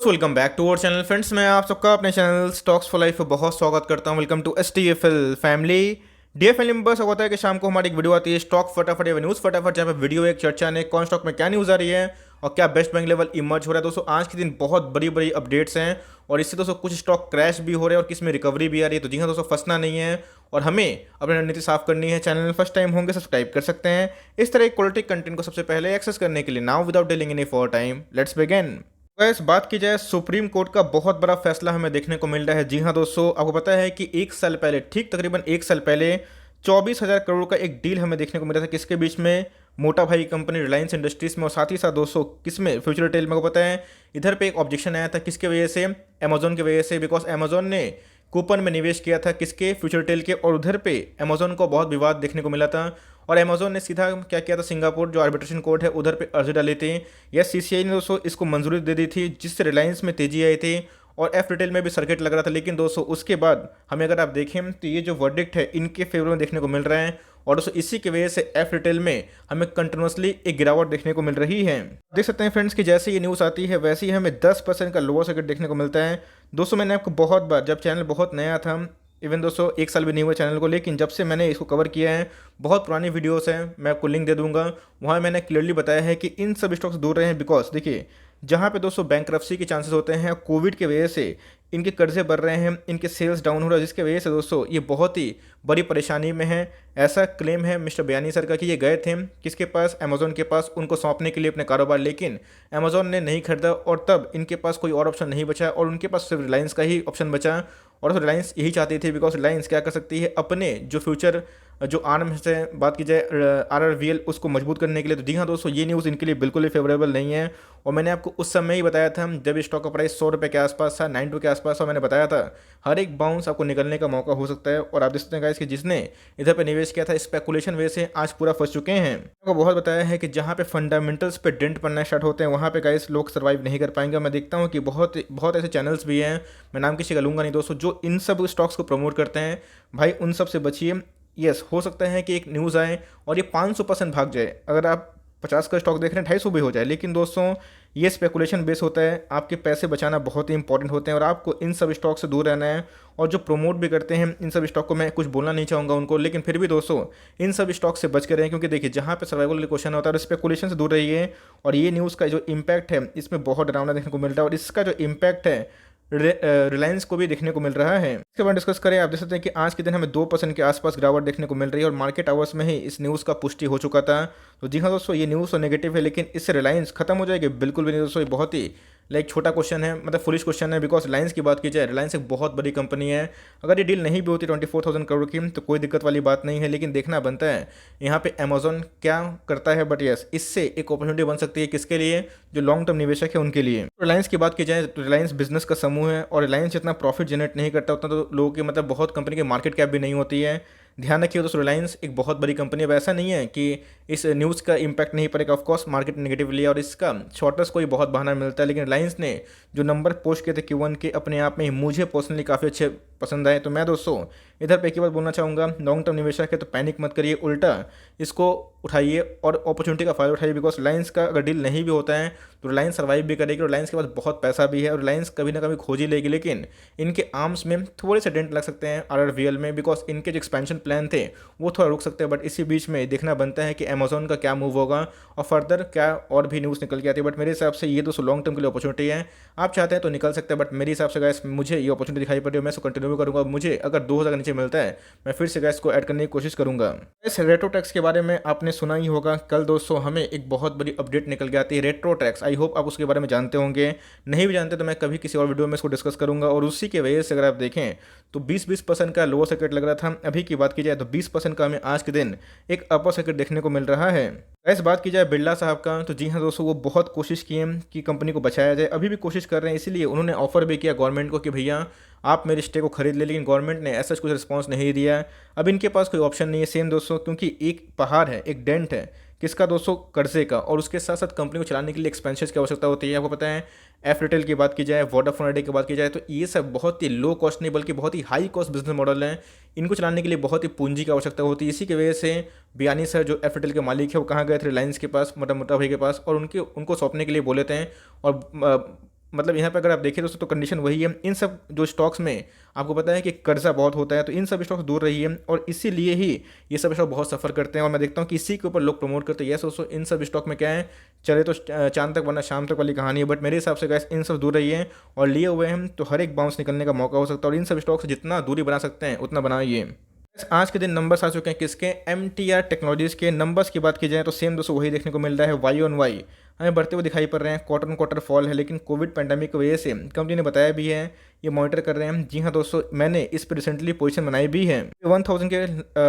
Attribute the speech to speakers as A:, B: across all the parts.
A: Welcome back to our channel friends. मैं आप सबका अपने चैनल स्टॉक्स फॉर लाइफ में बहुत स्वागत करता हूं। Welcome to STFL family. DFL में बस होता है कि शाम को हमारी एक वीडियो आती है स्टॉक फटाफट या न्यूज़ फटाफट, जहाँ पे वीडियो एक चर्चा ने कौन स्टॉक में क्या न्यूज़ आ रही है और क्या बेस्ट बैंक लेवल इमर्ज हो रहा है। दोस्तों आज के दिन बहुत बड़ी बड़ी अपडेट्स हैं और इससे दोस्तों कुछ स्टॉक क्रैश भी हो रहे हैं और किस में रिकवरी भी आ रही है। तो जी हाँ दोस्तों, फंसना नहीं है और हमें अपनी रणनीति साफ करनी है। चैनल में फर्स्ट टाइम होंगे सब्सक्राइब कर सकते हैं इस तरह क्वालिटी कंटेंट को सबसे पहले एक्सेस करने के लिए। Now without delaying any for time let's begin. इस बात की जाए, सुप्रीम कोर्ट का बहुत बड़ा फैसला हमें देखने को मिल रहा है। जी हाँ दोस्तों, आपको पता है कि एक साल पहले, ठीक तकरीबन एक साल पहले 24,000 करोड़ का एक डील हमें देखने को मिला था। किसके बीच में? मोटा भाई कंपनी रिलायंस इंडस्ट्रीज में और साथ ही साथ दोस्तों किसमें? फ्यूचर रिटेल में। को पता है इधर पे एक ऑब्जेक्शन आया था किसके वजह से? अमेजोन की वजह से, बिकॉज अमेजोन ने कूपन में निवेश किया था किसके? फ्यूचर रिटेल के। और उधर पे अमेजोन को बहुत विवाद देखने को मिला था और अमेजोन ने सीधा क्या किया था, सिंगापुर जो आर्बिट्रेशन कोर्ट है उधर पे अर्जी डाली थी। यस, CCI ने दोस्तों इसको मंजूरी दे दी थी, जिससे रिलायंस में तेजी आई थी और एफ रिटेल में भी सर्किट लग रहा था। लेकिन दोस्तों उसके बाद हमें अगर आप देखें तो ये जो वर्डिक्ट है इनके फेवर में देखने को मिल रहा है और दोस्तों इसी की वजह से एफ रिटेल में हमें कंटिन्यूसली एक गिरावट देखने को मिल रही है। देख सकते हैं फ्रेंड्स कि जैसे ये न्यूज़ आती है वैसे ही हमें 10% का लोअर सर्किट देखने को मिलता है। दोस्तों मैंने आपको बहुत बार, जब चैनल बहुत नया था, इवन दोस्तों एक साल भी नहीं हुआ चैनल को, लेकिन जब से मैंने इसको कवर किया है, बहुत पुरानी वीडियोस हैं, मैं आपको लिंक दे दूंगा, वहाँ मैंने क्लियरली बताया है कि इन सब स्टॉक्स दूर रहें। बिकॉज देखिए, जहाँ पे दोस्तों बैंक्रप्सी के चांसेस होते हैं, कोविड की वजह से इनके कर्जे बढ़ रहे हैं, इनके सेल्स डाउन हो रहा है, जिसकी वजह से दोस्तों ये बहुत ही बड़ी परेशानी में है। ऐसा क्लेम है मिस्टर बयानी सर का कि ये गए थे किसके पास? अमेजोन के पास, उनको सौंपने के लिए अपने कारोबार, लेकिन अमेजोन ने नहीं खरीदा और तब इनके पास कोई और ऑप्शन नहीं बचा और उनके पास सिर्फ रिलायंस का ही ऑप्शन बचा। और तो रिलायंस यही चाहती थी, बिकॉज रिलायंस क्या कर सकती है अपने जो फ्यूचर जो आर्म से बात की जाए RRVL उसको मजबूत करने के लिए। तो जी हाँ दोस्तों, ये न्यूज़ इनके लिए बिल्कुल भी फेवरेबल नहीं है और मैंने आपको उस समय ही बताया था जब स्टॉक का प्राइस 100 रुपये के आसपास था, 92 के आसपास था। मैंने बताया था हर एक बाउंस आपको निकलने का मौका हो सकता है और आप देख सकते हैं गाइस कि जिसने इधर पे निवेश किया था स्पेकुलेशन वजह से आज पूरा फंस चुके हैं। आपको बहुत बताया है कि जहाँ पे फंडामेंटल्स पे डेंट पड़ना स्टार्ट होते हैं वहाँ पे गाइस लोग सर्वाइव नहीं कर पाएंगे। मैं देखता हूँ कि बहुत बहुत ऐसे चैनल्स भी हैं, मैं नाम किसी का लूँगा नहीं दोस्तों, जो इन सब स्टॉक्स को प्रमोट करते हैं। भाई उन सब से बचिए। यस, हो सकता है कि एक न्यूज़ आए और ये 500% भाग जाए। अगर आप 50 का स्टॉक देख रहे हैं 250 भी हो जाए, लेकिन दोस्तों ये स्पेकुलेशन बेस होता है। आपके पैसे बचाना बहुत ही इंपॉर्टेंट होते हैं और आपको इन सब स्टॉक से दूर रहना है। और जो प्रमोट भी करते हैं इन सब स्टॉक को, मैं कुछ बोलना नहीं चाहूँगा उनको, लेकिन फिर भी दोस्तों इन सब स्टॉक से बच कर रहें, क्योंकि देखिए जहाँ पे सर्वाइवल क्वेश्चन होता है और स्पेकुलेशन से दूर रहिए। और ये न्यूज़ का जो इम्पैक्ट है इसमें बहुत डरावना देखने को मिल रहा है और इसका जो इम्पैक्ट है रिलायंस को भी देखने को मिल रहा है। इसके बाद डिस्कस करें, आप देख सकते हैं कि आज के दिन हमें 2% के आसपास गिरावट देखने को मिल रही है और मार्केट आवर्स में ही इस न्यूज़ का पुष्टि हो चुका था। तो जी हाँ दोस्तों, ये न्यूज़ तो नेगेटिव है, लेकिन इससे रिलायंस खत्म हो जाएगी? बिल्कुल भी नहीं दोस्तों। ये बहुत ही लाइक छोटा क्वेश्चन है, मतलब फुलिश क्वेश्चन है। बिकॉज रिलायंस की बात की जाए, रिलायंस एक बहुत बड़ी कंपनी है। अगर ये डील नहीं भी होती 24,000 करोड़ की तो कोई दिक्कत वाली बात नहीं है, लेकिन देखना बनता है यहाँ पे अमेजोन क्या करता है। बट यस, इससे एक अपॉर्चुनिटी बन सकती है किसके लिए? जो लॉन्ग टर्म निवेशक है उनके लिए। रिलायंस की बात की जाए तो रिलायंस बिजनेस का समूह है और रिलायंस जितना प्रॉफिट जनरेट नहीं करता उतना तो लोगों की, मतलब बहुत कंपनी की मार्केट कैप भी नहीं होती है। ध्यान रखिए दोस्तों, रिलायंस एक बहुत बड़ी कंपनी है। अब ऐसा नहीं है कि इस न्यूज़ का इंपैक्ट नहीं पड़ेगा, ऑफकोर्स मार्केट नेगेटिवली और इसका शॉर्टर्स को ही बहुत बहाना मिलता है। लेकिन रिलायंस ने जो नंबर पोस्ट किए थे Q1 के, अपने आप में ही मुझे पर्सनली काफ़ी अच्छे पसंद आए। तो मैं दोस्तों इधर पे एक ही बात बोलना चाहूँगा, लॉन्ग टर्म निवेशक है तो पैनिक मत करिए, उल्टा इसको उठाइए और अपॉर्चुनिटी का फायदा उठाइए। बिकॉज रिलायंस का अगर डील नहीं भी होता है तो रिलायंस सर्वाइव भी करेगी और रिलायंस के पास बहुत पैसा भी है और रिलायंस कभी ना कभी खोज ही लेगी। लेकिन इनके आर्म्स में थोड़े से डेंट लग सकते हैं RRVL में, बिकॉज इनके जो एक्सपेंशन प्लान थे वो थोड़ा रुक सकते हैं। बट इसी बीच में देखना बनता है कि अमेजोन का क्या मूव होगा और फर्दर क्या और भी न्यूज़ निकल के आती है। बट मेरे हिसाब से ये दोस्तों लॉन्ग टर्म के लिए अपॉर्चुनिटी है। आप चाहते हैं तो निकल सकते हैं, बट मेरे हिसाब से गैस मुझे ये अपॉर्चुनिटी दिखाई पड़ रही है, मैं इसको कंटिन्यू भी करूँगा। मुझे अगर 2,000 के नीचे मिलता है मैं फिर से गैस को ऐड करने की कोशिश करूँगा। इस रेट्रो टैक्स के बारे में आपने सुना ही होगा, कल दोस्तों हमें एक बहुत बड़ी अपडेट निकल के आती है रेट्रो टैक्स। आई होप आप उसके बारे में जानते होंगे, नहीं भी जानते तो मैं कभी किसी और वीडियो में इसको डिस्कस करूँगा। और उसी की वजह से अगर आप देखें तो 20% का लोअर सर्किट लग रहा था, अभी की बात की जाए तो 20% का हमें आज के दिन एक अपर सर्किट देखने को मिल रहा है। इस बात की जाए बिरला साहब का, तो जी हाँ दोस्तों, वो बहुत कोशिश किए कि कंपनी को बचाया जाए, अभी भी कोशिश कर रहे हैं। इसीलिए उन्होंने ऑफर भी किया गवर्नमेंट को कि भैया आप मेरे स्टे को खरीद ले, लेकिन गवर्नमेंट ने ऐसा कुछ रिस्पांस नहीं दिया। अब इनके पास कोई ऑप्शन नहीं है सेम दोस्तों, क्योंकि एक पहाड़ है, एक डेंट है किसका दोस्तों? कर्जे का। और उसके साथ साथ कंपनी को चलाने के लिए एक्सपेंशन की आवश्यकता होती है। आपको पता है एफ रिटेल की बात की जाए, वोडाफोन आइडिया की बात की जाए, तो ये सब बहुत ही लो कॉस्ट नहीं बल्कि बहुत ही हाई कॉस्ट बिजनेस मॉडल हैं। इनको चलाने के लिए बहुत ही पूंजी की आवश्यकता होती है। इसी की वजह से बयानी सर जो एफ रिटेल के मालिक है वो कहाँ गए थे? रिलायंस के पास, मोटा भाई के पास, और उनको सौंपने के लिए बोले थे और मतलब यहाँ पे अगर आप देखें दोस्तों तो कंडीशन वही है। इन सब जो स्टॉक्स में आपको पता है कि कर्जा बहुत होता है, तो इन सब स्टॉक्स दूर रहिए और इसीलिए ही ये सब स्टॉक बहुत सफ़र करते हैं। और मैं देखता हूँ कि इसी के ऊपर लोग प्रमोट करते हैं। यस दोस्तों, इन सब स्टॉक में क्या है, चले तो चांद तक वरना शाम तक वाली कहानी है। बट मेरे हिसाब से गैस इन सब दूर रहिए और लिए हुए हैं तो हर एक बाउंस निकलने का मौका हो सकता है। और इन सब स्टॉक से जितना दूरी बना सकते हैं उतना बनाइए। आज के दिन नंबर्स आ चुके हैं किसके, MTR टेक्नोलॉजीज के। नंबर्स की बात की जाए तो सेम दोस्तों वही देखने को मिल रहा है, वाई ऑन वाई हमें बढ़ते हुए दिखाई पड़ रहे हैं। क्वार्टर फॉल है, लेकिन कोविड पैंडेमिक की वजह से कंपनी ने बताया भी है, ये मॉनिटर कर रहे हैं। जी हाँ दोस्तों, मैंने इस पर रिसेंटली पोजीशन बनाई भी है। 1000 के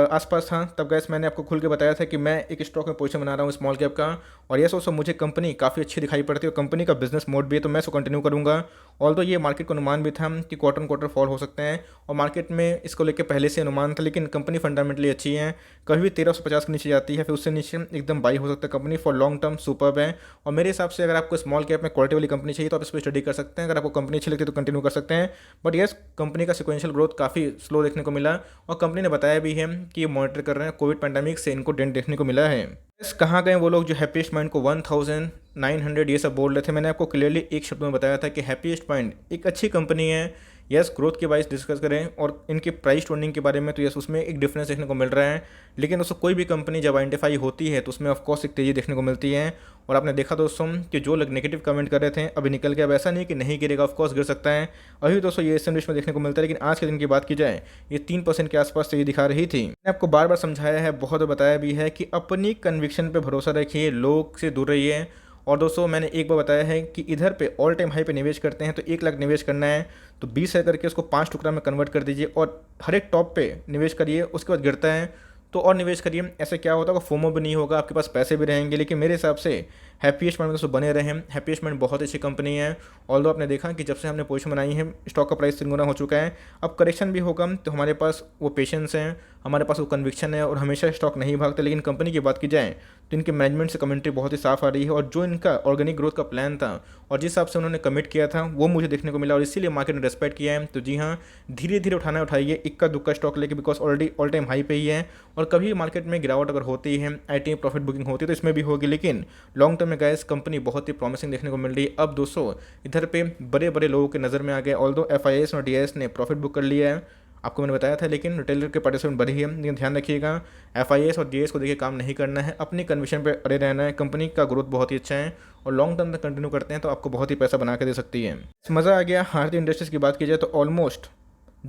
A: आसपास था तब गैस मैंने आपको खुल के बताया था कि मैं एक स्टॉक में पोजीशन बना रहा हूँ स्मॉल कैप का। और ये दोस्तों मुझे कंपनी काफ़ी अच्छी दिखाई पड़ती है और कंपनी का बिजनेस मोड भी है, तो मैं इसको कंटिन्यू करूँगा। ऑल्दो ये मार्केट को अनुमान भी था कि क्वार्टर फॉल हो सकते हैं और मार्केट में इसको लेकर पहले से अनुमान था, लेकिन कंपनी फंडामेंटली अच्छी है। कभी भी 1350 के नीचे जाती है, फिर उससे नीचे एकदम बाई हो सकता है। Company for long term superb है। और मेरे हिसाब से अगर आपको स्मॉल कैप में क्वालिटी वाली कंपनी चाहिए तो आप इस पर स्टडी कर सकते हैं। अगर आपको कंपनी अच्छी लगती है तो कंटिन्यू कर सकते हैं। बट यस, कंपनी का सिक्वेंशियल ग्रोथ काफ़ी स्लो देखने को मिला और कंपनी ने बताया भी है कि ये मॉनिटर कर रहे हैं, कोविड पैंडेमिक से इनको डेंट देखने को मिला है। यस, कहाँ गए वो लोग जो हैप्पीएस्ट माइंड को 1900 ये सब बोल रहे थे। मैंने आपको क्लियरली एक शब्द में बताया था कि हैप्पीएस्ट माइंड एक अच्छी कंपनी है। यस, ग्रोथ के वाइज डिस्कस करें और इनके प्राइस टर्निंग के बारे में तो यस उसमें एक डिफरेंस देखने को मिल रहा है। लेकिन दोस्तों कोई भी कंपनी जब आइडेंटिफाई होती है तो उसमें ऑफकोर्स एक तेज़ी देखने को मिलती है। और आपने देखा दोस्तों कि जो लोग नेगेटिव कमेंट कर रहे थे अभी निकल गया। अब ऐसा नहीं कि नहीं गिरेगा, ऑफकोर्स गिर सकता है। अभी दोस्तों ये एस में देखने को मिलता है, लेकिन आज के दिन की बात की जाए ये 3% के आसपास तेजी दिखा रही थी। मैंने आपको बार बार समझाया है, बहुत बताया भी है कि अपनी कन्विक्शन पर भरोसा रखिए, लोग से दूर रहिए। और दोस्तों मैंने एक बार बताया है कि इधर पे ऑल टाइम हाई पे निवेश करते हैं तो 1 लाख निवेश करना है तो 20 है करके उसको 5 टुकड़ा में कन्वर्ट कर दीजिए और हर एक टॉप पे निवेश करिए। उसके बाद गिरता है तो और निवेश करिए। ऐसे क्या होता है, फोमो भी नहीं होगा, आपके पास पैसे भी रहेंगे। लेकिन मेरे हिसाब से हैप्पीएस्ट माइंड में दोस्तों बने रहें। हैप्पीएस्ट माइंड बहुत अच्छी कंपनी है। ऑल्दो आपने देखा कि जब से हमने पोजीशन बनाई है स्टॉक का प्राइस 3 गुना हो चुका है। अब करेक्शन भी होगा तो हमारे पास वो पेशेंस है, हमारे पास वो कन्विक्शन है और हमेशा स्टॉक नहीं भागते। लेकिन कंपनी की बात की जाए तो इनके मैनेजमेंट से कमेंट्री बहुत ही साफ आ रही है और जो इनका ऑर्गेनिक ग्रोथ का प्लान था और जिस हिसाब से उन्होंने कमिट किया था वो मुझे देखने को मिला और इसीलिए मार्केट ने रेस्पेक्ट किया है। तो जी हाँ, धीरे धीरे उठाइए, इक्का दुक्का स्टॉक लेके, because already all time high पे ही है। और कभी मार्केट में गिरावट अगर होती है, आईटी प्रॉफिट बुकिंग होती है तो इसमें भी होगी। लेकिन लॉन्ग टर्म में गैस कंपनी बहुत ही प्रॉमिसिंग देखने को मिल रही है। अब दोस्तों इधर पे बड़े बड़े लोगों के नज़र में आ गए। ऑल्दो FIS और DIS ने प्रॉफिट बुक कर लिया है, आपको मैंने बताया था, लेकिन रिटेलर के पार्टिसिपेंट बढ़ी है। लेकिन ध्यान रखिएगा, FIS और DIS को देखिए काम नहीं करना है, अपनी कन्विक्शन पे अड़े रहना है। कंपनी का ग्रोथ बहुत ही अच्छा है और लॉन्ग टर्म तक कंटिन्यू करते हैं तो आपको बहुत ही पैसा बना के दे सकती है। मज़ा आ गया। भारतीय इंडस्ट्रीज़ की बात की जाए तो ऑलमोस्ट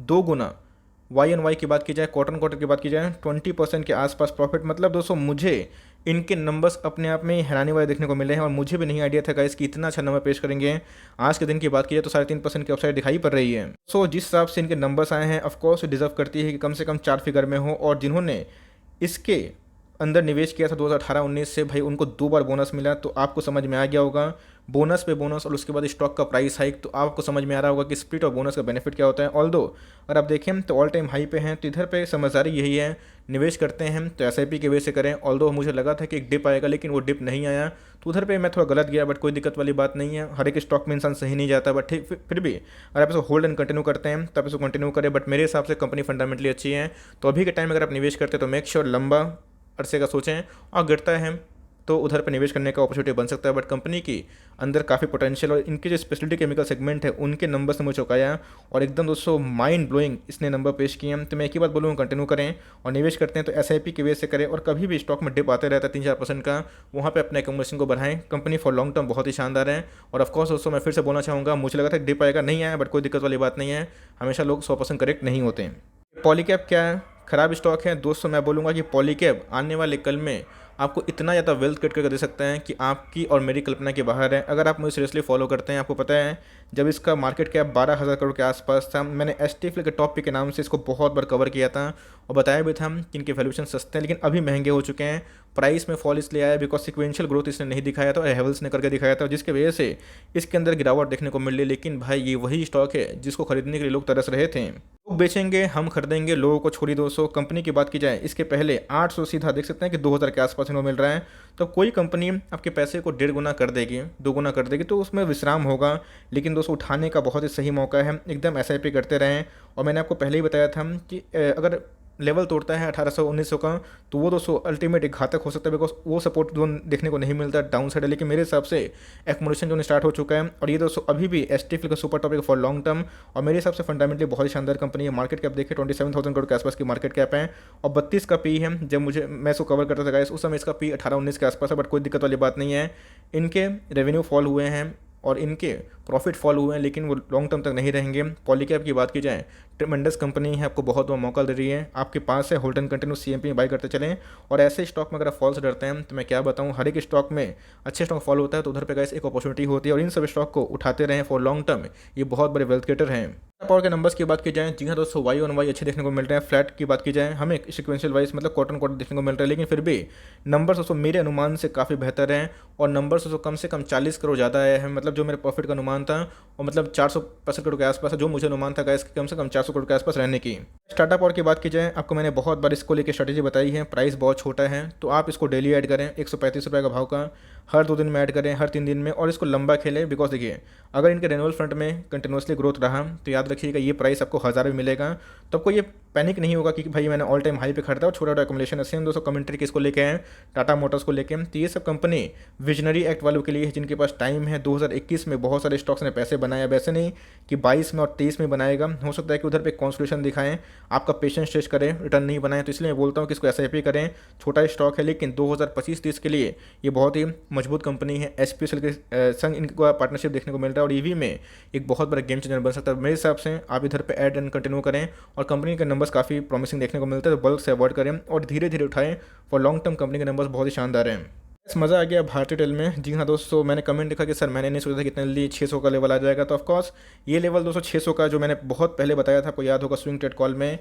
A: 2 गुना, YoY की बात की जाए, क्वार्टर की बात की जाए 20% के आसपास प्रॉफिट। मतलब दोस्तों मुझे इनके नंबर्स अपने आप में हैरानी वाले देखने को मिले हैं और मुझे भी नहीं आइडिया था गाइस कि इतना अच्छा नंबर पेश करेंगे। आज के दिन की बात की जाए तो 3.5% की अपसाइड दिखाई पड़ रही है। जिस हिसाब से इनके नंबर्स आए हैं ऑफकोर्स डिजर्व करती है कि कम से कम 4 फिगर में हो। और जिन्होंने इसके अंदर निवेश किया था 2018-19 से, भाई उनको 2 बार बोनस मिला तो आपको समझ में आ गया होगा। बोनस पे बोनस और उसके बाद स्टॉक का प्राइस हाइक, तो आपको समझ में आ रहा होगा कि स्प्लिट और बोनस का बेनिफिट क्या होता है। ऑल्दो अगर आप देखें तो ऑल टाइम हाई पे हैं, तो इधर पे समझदारी यही है, निवेश करते हैं तो SIP के वे से करें। ऑल्दो मुझे लगा था कि एक डिप आएगा लेकिन वो डिप नहीं आया, तो उधर पे मैं थोड़ा गलत गया। बट कोई दिक्कत वाली बात नहीं है, हर एक स्टॉक में इंसान सही नहीं जाता। बट ठीक फिर भी अगर आप इसको होल्ड एंड कंटिन्यू करते हैं तब इसको कंटिन्यू करें। बट मेरे हिसाब से कंपनी फंडामेंटली अच्छी है, तो अभी के टाइम अगर आप निवेश करते हैं तो मेक श्योर लंबा अरसे का सोचें। और गिरता है तो उधर पर निवेश करने का अपॉर्चुनिटी बन सकता है। बट कंपनी की अंदर काफ़ी पोटेंशियल और इनके जो स्पेशलिटी केमिकल सेगमेंट है उनके नंबर्स ने मुझे चौंकाया और एकदम दोस्तों माइंड ब्लोइंग इसने नंबर पेश किए हैं। तो मैं एक ही बात बोलूँगा, कंटिन्यू करें और निवेश करते हैं तो SIP की वजह से करें। और कभी भी स्टॉक में डिप आते रहता है 3-4% का, वहाँ पर अपने एकोमोडेशन को बढ़ाएं। कंपनी फॉर लॉन्ग टर्म बहुत ही शानदार है। और ऑफकोर्स दोस्तों मैं फिर से बोलना चाहूँगा, मुझे लगा था डिप आएगा, नहीं आया, बट कोई दिक्कत वाली बात नहीं है। हमेशा लोग 100% करेक्ट नहीं होते हैं। पॉलीकैब क्या है, खराब स्टॉक है दोस्तों। मैं बोलूँगा कि पॉलीकैब आने वाले कल में आपको इतना ज़्यादा वेल्थ क्रिएट करके दे सकता है कि आपकी और मेरी कल्पना के बाहर है। अगर आप मुझे सीरियसली फॉलो करते हैं, आपको पता है जब इसका मार्केट कैप 12,000 करोड़ के आसपास था, मैंने STFL के टॉप पिक के नाम से इसको बहुत बार कवर किया था और बताया भी था कि इनके वैल्यूएशन सस्ते हैं, लेकिन अभी महंगे हो चुके हैं। प्राइस में फॉल इसलिए आया बिकॉज सिक्वेंशियल ग्रोथ इसने नहीं दिखाया था और हेवल्स ने करके दिखाया था, जिसकी वजह से इसके अंदर गिरावट देखने को मिल रही। लेकिन भाई ये वही स्टॉक है जिसको खरीदने के लिए लोग तरस रहे थे। लोग बेचेंगे, हम खरीदेंगे, लोगों को छोड़ी 200। कंपनी की बात की जाए इसके पहले 800 सीधा देख सकते हैं कि 2000 के आसपास इनको मिल रहा है। तो कोई कंपनी आपके पैसे को 1.5 गुना कर देगी, 2 गुना कर देगी, तो उसमें विश्राम होगा। लेकिन दोस्तों उठाने का बहुत ही सही मौका है, एकदम SIP करते रहें। और मैंने आपको पहले ही बताया था कि अगर लेवल तोड़ता है 1800-1900 का, तो वो दोस्तों अल्टीमेट एक घातक हो सकता है, बिकॉज वो सपोर्ट जोन देखने को नहीं मिलता, डाउन साइड है। लेकिन मेरे हिसाब से एक्मोडेशन जोन स्टार्ट हो चुका है, और ये दोस्तों अभी भी STFL का super topic for long term, और मेरे हिसाब से फंडामेंटली बहुत ही शानदार कंपनी है। मार्केट कैप देखिए 27,000 करोड़ के आसपास की मार्केट कैप है, और 32 का पी है। जब मैं इसको कवर करता था गाइस, उस समय इसका पी 18-19 के आसपास है, बट कोई दिक्कत वाली बात नहीं है। इनके रेवेन्यू फॉल हुए हैं और इनके प्रॉफिट फॉल हुए हैं, लेकिन वो लॉन्ग टर्म तक नहीं रहेंगे। पॉलीकैब की बात की जाए, ट्रेमेंडस कंपनी है, आपको बहुत बड़ा मौका दे रही है, आपके पास है, होल्ड एंड कंटिन्यू CMP में बाई करते चलें। और ऐसे स्टॉक में अगर आप फॉल से डरते हैं तो मैं क्या बताऊं, हर एक स्टॉक में अच्छे स्टॉक फॉल होता है, तो उधर पे गाइस एक अपॉर्चुनिटी होती है, और इन सब स्टॉक को उठाते रहें फॉर लॉन्ग टर्म। ये बहुत बड़े वेल्थ क्रिएटर हैं। पावर के नंबर्स की बात की जाए, जी हाँ दोस्तों, वाई ऑन वाई अच्छे देखने को मिल रहे हैं। फ्लैट की बात की जाए, हमें सिक्वेंशियल वाइज मतलब क्वार्टर क्वार्टर देखने को मिल रहा है, लेकिन फिर भी नंबर्स दोस्तों मेरे अनुमान से काफ़ी बेहतर हैं, और नंबर्स दोस्तों कम से कम 40 करोड़ ज़्यादा आए हैं। मतलब जो मेरे प्रॉफिट का अनुमान था, और मतलब 465 करोड़ के आसपास है, जो मुझे अनुमान था गाइस कम से कम 400 करोड़ के आसपास रहने की। स्टार्टअप पावर की बात की जाए, आपको मैंने बहुत बार इसको लेकर स्ट्रेटेजी बताई है, प्राइस बहुत छोटा है, तो आप इसको डेली ऐड करें 135 रुपये का भाव का, हर 2 दिन में ऐड करें, हर 3 दिन में, और इसको लंबा खेलें। बिकॉज देखिए, अगर इनके रेनुअल फ्रंट में कंटिन्यूसली ग्रोथ रहा तो याद रखिएगा ये प्राइस आपको 1000 में मिलेगा, तो आपको ये पैनिक नहीं होगा कि भाई मैंने ऑल टाइम हाई पे खरीदा और छोटा छोटा एक्युमुलेशन है। सेम दोस्तों कमेंट्री किसको लेके आए, टाटा मोटर्स को लेके। तो ये सब कंपनी विजनरी एक्ट वालों के लिए है, जिनके पास टाइम है। 2021 में बहुत सारे स्टॉक्स ने पैसे बनाया, वैसे नहीं कि 22 में और 23 में बनाएगा। हो सकता है कि उधर पे कॉन्सोलिडेशन दिखाएं, आपका पेशेंस टेस्ट करें, रिटर्न नहीं बनाए, तो इसलिए मैं बोलता हूँ कि इसको SIP करें। छोटा स्टॉक है, लेकिन 2025-30 के लिए ये बहुत ही मजबूत कंपनी है। HPCL के संग इनका पार्टनरशिप देखने को मिल रहा है, और EV में एक बहुत बड़ा गेम चेंजर बन सकता है। मेरे हिसाब से आप इधर पे ऐड एंड कंटिन्यू करें, और कंपनी के नंबर्स काफ़ी प्रॉमिसिंग देखने को मिलते हैं, तो बल्क से अवॉइड करें और धीरे धीरे उठाएं। फॉर लॉन्ग टर्म कंपनी के नंबर्स बहुत ही शानदार हैं। बस मज़ा आ गया भारतीय टेल में। जी हाँ दोस्तों, मैंने कमेंट देखा कि सर मैंने नहीं सोचा था कि इतने जल्दी 600 का लेवल आ जाएगा, तो ऑफकोर्स ये लेवल दोस्तों 600 का जो मैंने बहुत पहले बताया था, आपको याद होगा स्विंग ट्रेड कॉल में,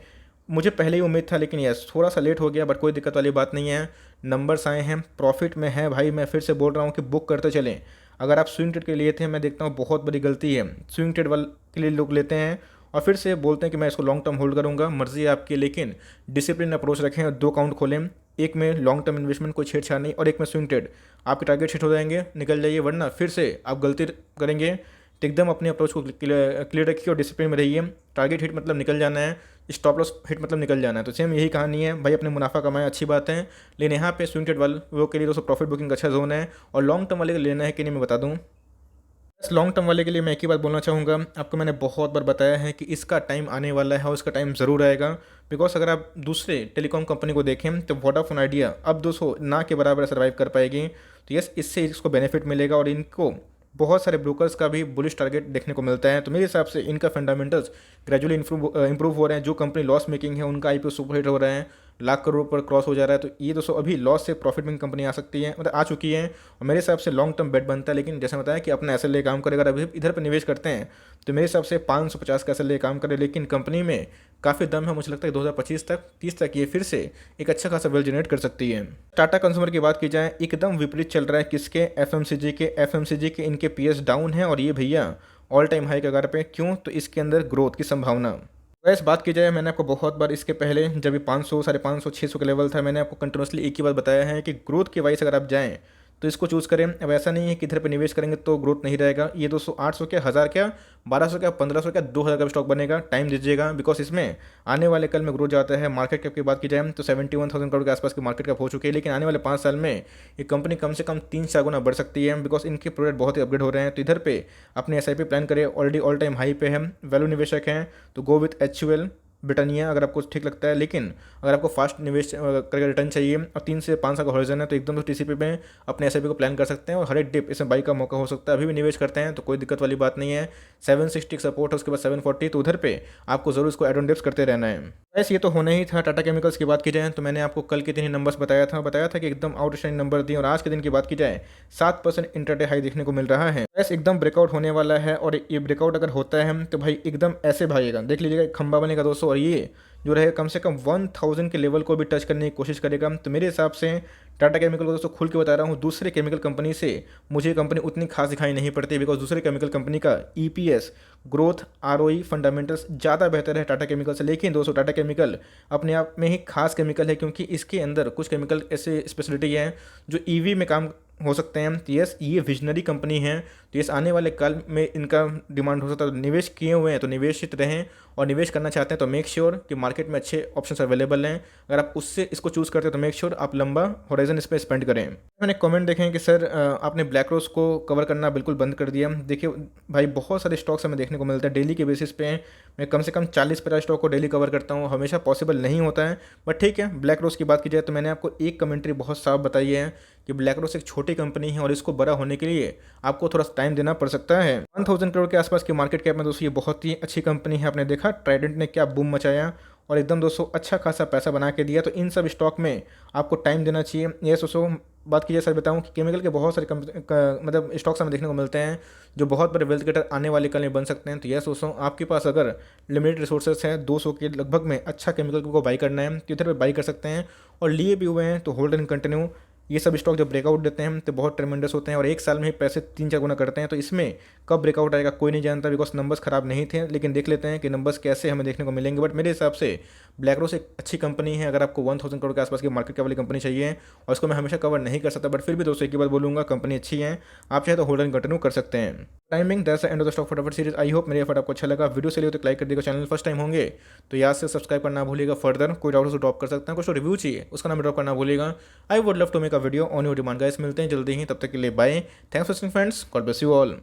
A: मुझे पहले ही उम्मीद था, लेकिन यस थोड़ा सा लेट हो गया, बट कोई दिक्कत वाली बात नहीं है। नंबर्स आए हैं, प्रॉफिट में है भाई। मैं फिर से बोल रहा हूँ कि बुक करते चलें। अगर आप स्विंग ट्रेड के लिए थे, मैं देखता हूँ बहुत बड़ी गलती है, स्विंग ट्रेड वाले के लिए लोग लेते हैं और फिर से बोलते हैं कि मैं इसको लॉन्ग टर्म होल्ड करूंगा। मर्जी है आपकी, लेकिन डिसिप्लिन अप्रोच रखें और 2 अकाउंट खोलें, एक में लॉन्ग टर्म इन्वेस्टमेंट कोई छेड़छाड़ नहीं, और एक में स्विंग ट्रेड। आपके टारगेट हिट हो जाएंगे, निकल जाइए, वरना फिर से आप गलती करेंगे। तो एकदम अपने अप्रोच को क्लियर रखिए और डिसिप्लिन में रहिए। टारगेट हिट मतलब निकल जाना है, स्टॉप लॉस हिट मतलब निकल जाना है। तो सेम यही कहानी है भाई, अपने मुनाफा कमाएं, अच्छी बात है, लेकिन यहाँ पे स्विंग ट्रेड वाले वो के लिए दोस्तों प्रॉफिट बुकिंग अच्छा जोन है, और लॉन्ग टर्म वाले को लेना है कि नहीं मैं बता दूँ। बस लॉन्ग टर्म वाले के लिए मैं एक ही बात बोलना चाहूँगा, आपको मैंने बहुत बार बताया है कि इसका टाइम आने वाला है, और उसका टाइम ज़रूर आएगा। बिकॉज अगर आप दूसरे टेलीकॉम कंपनी को देखें तो वोडाफोन आइडिया अब 200 ना के बराबर सर्वाइव कर पाएगी। तो यस, इससे इसको बेनिफिट मिलेगा, और इनको बहुत सारे ब्रोकर्स का भी बुलिश टारगेट देखने को मिलता है। तो मेरे हिसाब से इनका फंडामेंटल्स ग्रेजुअली इंप्रूव हो रहे हैं। जो कंपनी लॉस मेकिंग है उनका IPO सुपरहिट हो रहा है, लाख करोड़ पर क्रॉस हो जा रहा है। तो ये दोस्तों अभी लॉस से प्रॉफिट मेकिंग कंपनी आ सकती है, मतलब आ चुकी है, और मेरे हिसाब से लॉन्ग टर्म बेट बनता है। लेकिन जैसे बताया कि अपना SLA काम करेगा, अगर अभी इधर पर निवेश करते हैं तो मेरे हिसाब से 550 का SLA काम करे, लेकिन कंपनी में काफ़ी दम है। मुझे लगता है 2025 तक 30 तक ये फिर से एक अच्छा खासा वेल जनरेट कर सकती है। टाटा कंज्यूमर की बात की जाए, एकदम विपरीत चल रहा है किसके, FMCG के इनके PS डाउन है, और ये भैया ऑल टाइम हाई कगार पे। क्यों? तो इसके अंदर ग्रोथ की संभावना। वैसे बात की जाए, मैंने आपको बहुत बार इसके पहले जब ये 500, 550, 600 का लेवल था, मैंने आपको कंटिन्यूसली एक ही बात बताया है कि ग्रोथ के वाइज अगर आप जाएं तो इसको चूज़ करें। अब ऐसा नहीं है कि इधर पे निवेश करेंगे तो ग्रोथ नहीं रहेगा। ये 200, 800 क्या, 1000 क्या, 1200 क्या, 1500 क्या, 2000 का भी स्टॉक बनेगा। टाइम दीजिएगा, बिकॉज इसमें आने वाले कल में ग्रोथ जाता है। मार्केट कैप की बात की जाए तो 71,000 करोड़ के आसपास की मार्केट कैप हो चुकी है, लेकिन आने वाले 5 साल में ये कंपनी कम से कम 3-4 गुना बढ़ सकती है, बिकॉज इनके प्रोडक्ट बहुत ही अपग्रेड हो रहे हैं। तो इधर पे अपने SIP प्लान करें, ऑलरेडी ऑल टाइम हाई पे है, वैल्यू निवेशक हैं तो गो विथ HUL ब्रिटानिया अगर आपको ठीक लगता है। लेकिन अगर आपको फास्ट निवेश करके रिटर्न चाहिए और 3 से 5 साल का हॉरिजन है, तो एकदम तो TCP में अपने SIP को प्लान कर सकते हैं, और हर एक डिप इसमें बाई का मौका हो सकता है। अभी भी निवेश करते हैं तो कोई दिक्कत वाली बात नहीं है। 760 सपोर्ट है, उसके बाद 740, तो उधर पे आपको जरूर इसको एड ऑन डिप्स करते रहना है। वैसे ये तो होना ही था। टाटा केमिकल्स की बात की जाए तो मैंने आपको कल के दिन ही नंबर्स बताया था कि एकदम आउटस्टैंडिंग नंबर दिए, और आज के दिन की बात की जाए 7% इंटरडे हाई देखने को मिल रहा है। वैसे एकदम ब्रेकआउट होने वाला है, और ये ब्रेकआउट अगर होता है तो भाई एकदम ऐसे भागेगा, देख लीजिएगा, एक खंबा बनेगा दोस्तों, और ये जो रहेगा कम से कम 1000 के लेवल को भी टच करने की कोशिश करेगा। तो मेरे हिसाब से टाटा केमिकल को दोस्तों खुल के बता रहा हूँ, दूसरे केमिकल कंपनी से मुझे कंपनी उतनी खास दिखाई नहीं पड़ती, बिकॉज दूसरे केमिकल कंपनी का EPS ग्रोथ, ROE फंडामेंटल्स ज़्यादा बेहतर है टाटा केमिकल से। लेकिन दोस्तों टाटा केमिकल अपने आप में ही खास केमिकल है, क्योंकि इसके अंदर कुछ केमिकल ऐसे स्पेशलिटी हैं जो EV में काम हो सकते हैं। तो यस, ये विजनरी कंपनी है, तो यस आने वाले कल में इनका डिमांड हो सकता है। तो निवेश किए हुए हैं तो निवेशित रहें, और निवेश करना चाहते हैं तो मेक श्योर कि मार्केट में अच्छे ऑप्शंस अवेलेबल हैं। अगर आप उससे इसको चूज़ करते हैं तो मेक श्योर आप लंबा होराइजन इस पर स्पेंड करें। मैंने कमेंट देखे हैं कि सर आपने ब्लैक रोज को कवर करना बिल्कुल बंद कर दिया। देखिए भाई, बहुत सारे स्टॉक्स हमें देखने को मिलते हैं डेली के बेसिस पे। मैं कम से कम 40-50 स्टॉक को डेली कवर करता हूँ, हमेशा पॉसिबल नहीं होता है, बट ठीक है। ब्लैक रोज की बात की जाए तो मैंने आपको एक कमेंट्री बहुत साफ बताई है कि ब्लैक रोज एक छोटी कंपनी है और इसको बड़ा होने के लिए आपको थोड़ा टाइम देना पड़ सकता है। 1000 करोड़ के आसपास की मार्केट कैप में दोस्तों ये बहुत ही अच्छी कंपनी है। आपने देखा ट्राइडेंट ने क्या बूम मचाया और एकदम दोस्तों अच्छा खासा पैसा बना के दिया। तो इन सब स्टॉक में आपको टाइम देना चाहिए। ये दोस्तों बात कीजिए, सर बताऊं कि केमिकल के बहुत सारे मतलब स्टॉक्स हमें देखने को मिलते हैं जो बहुत बड़े वेल्थ क्रिएटर आने वाले कल में बन सकते हैं। तो यह दोस्तों आपके पास अगर लिमिटेड रिसोर्सेज हैं 200 के लगभग में अच्छा केमिकल को बाई करना है तो इधर पे बाई कर सकते हैं, और लिए भी हुए हैं तो होल्ड एंड कंटिन्यू। ये सब स्टॉक जब ब्रेकआउट देते हैं तो बहुत ट्रेमेंडस होते हैं और एक साल में ही पैसे 3-4 गुना करते हैं। तो इसमें कब ब्रेकआउट आएगा कोई नहीं जानता, बिकॉज नंबर्स खराब नहीं थे, लेकिन देख लेते हैं कि नंबर्स कैसे हमें देखने को मिलेंगे। बट मेरे हिसाब से ब्लैक रोज एक अच्छी कंपनी है। अगर आपको 1000 करोड़ के आसपास की मार्केट कैप वाली कंपनी चाहिए, और इसको मैं हमेशा कवर नहीं कर सकता, बट फिर भी दोस्तों एक ही बात बोलूँगा, कंपनी अच्छी है, आप चाहे तो होल्ड एंड कंटिन्यू कर सकते हैं। Timing that's the end of the stock फटाफट सीरीज। आई होप मेरे एफर्ट आपको अच्छा लगा। वीडियो से लिए तो लाइक कर देगा, चैनल फर्स्ट टाइम होंगे तो याद से सब्सक्राइब करना भूलिएगा। फर्दर कोई डाउट ड्रॉप कर सकते हैं, कुछ रिव्यू चाहिए उसका नाम ड्रॉप करना भूलिएगा। I would love to make a video on your demand guys. मिलते हैं जल्दी ही, तब तक के लिए bye. Thanks for watching friends, God bless you all.